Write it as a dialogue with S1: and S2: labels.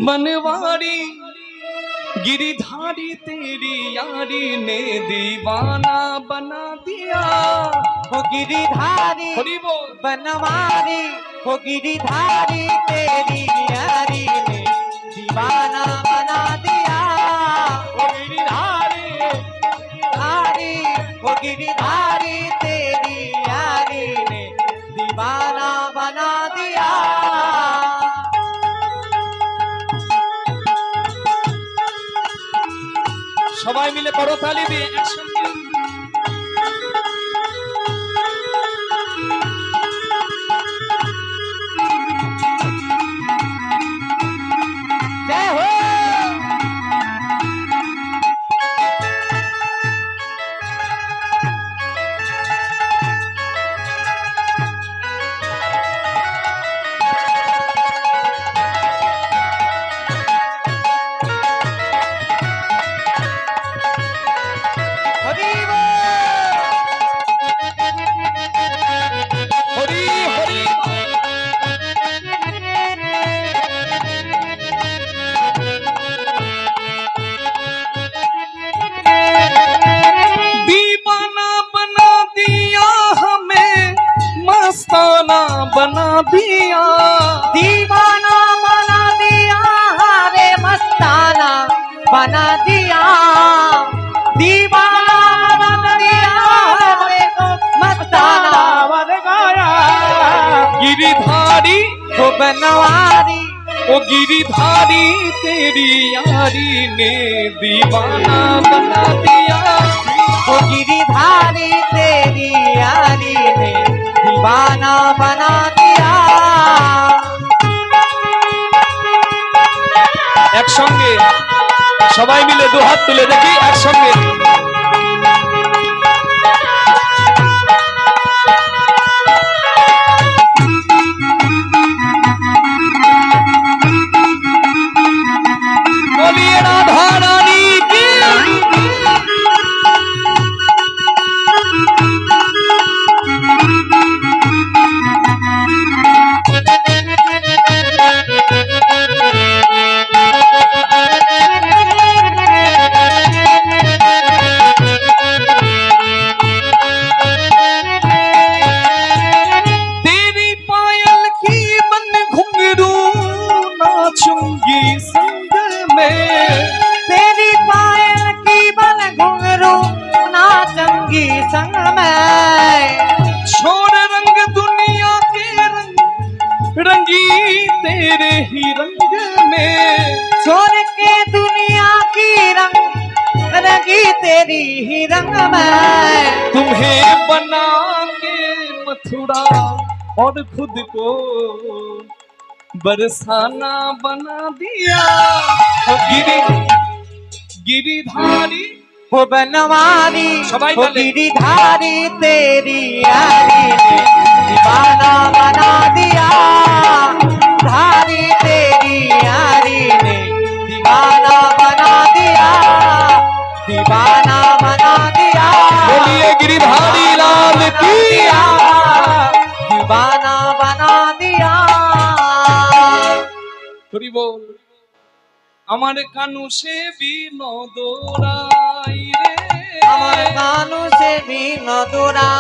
S1: बनवारी गिरिधारी तेरी यारी ने दीवाना बना दिया।
S2: वो गिरिधारी बनवारी, वो गिरिधारी तेरी यारी ने दीवाना बना दिया।
S1: वो गिरिधारी
S2: धारी, वो गिरिधारी तेरी यारी ने दीवाना बना दिया।
S1: সবাই মিলে করতালি দিয়ে একসঙ্গে
S2: जय हो। बना दिया, दीवाना बना दिया, रे मस्ताना बना दिया। दीवाना बना दिया, रे मस्ताना बन गया।
S1: गिरिधारी
S2: वो बनवारी,
S1: वो गिरिधारी तेरी यारी ने दीवाना बना दिया।
S2: वो गिरिधारी तेरी यारी ने दीवाना बना दिया।
S1: একসঙ্গে সবাই মিলে দু হাত তুলে দেখি একসঙ্গে বলিয়ে রাধা রানী কি। संग में
S2: तेरी पायल की बल घुंघरू नाचंगी संग में।
S1: छोड़ रंग दुनिया के रंग रंगी तेरे ही रंग में।
S2: छोड़ के दुनिया की रंग रंगी तेरी ही रंग में।
S1: तुम्हें बना के मथुरा और खुद को बरसाना बना दिया। गिरिधारी
S2: वो बनवारी,
S1: सबाई
S2: वो गिरिधारी तेरी यारी ने दीवाना बना दिया। धारी तेरी यारी ने दीवाना बना दिया, दीवाना बना दिया।
S1: बोलिए गिरिधारी लाल की।
S2: दीवाना बना दिया।
S1: हरि बोल। আমার কানু সে বিনোদরাই রে,
S2: আমার কানু সে বিনোদরা।